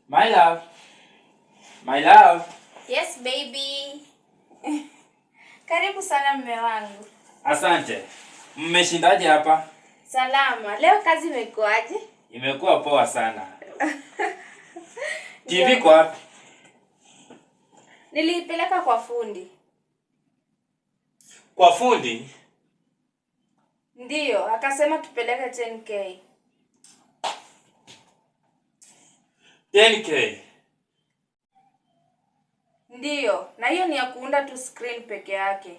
My love. My love. Yes baby. Karibu sana mume wangu. Asante. Mmeshindaje hapa? Salama. Leo kazi imekuaje? Imekuwa poa sana. TV kwa wapi? Niliipeleka kwa fundi. Kwa fundi? Ndiyo, akasema tupeleke 10K. 10K. Ndiyo, na hiyo ni ya kuunda tu screen peke yake.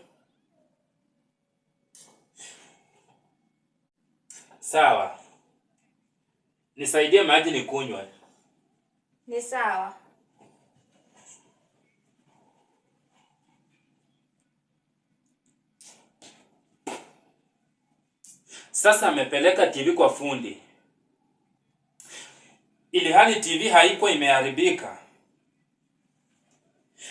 Sawa. Nisaidie maji nikunywe. Ni sawa. Sasa amepeleka TV kwa fundi. Ili hali TV haiko imeharibika.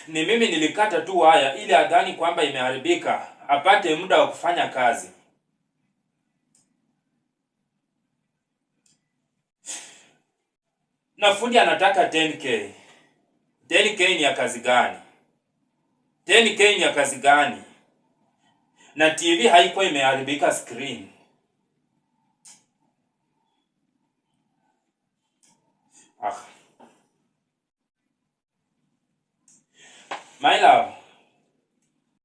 Ni mimi nilikata tu waya ili adhani kwamba imeharibika, apate muda wa kufanya kazi. Na fundi anataka 10K. 10K ni ya kazi gani? 10K ni ya kazi gani? Na TV haiko imeharibika screen. My love.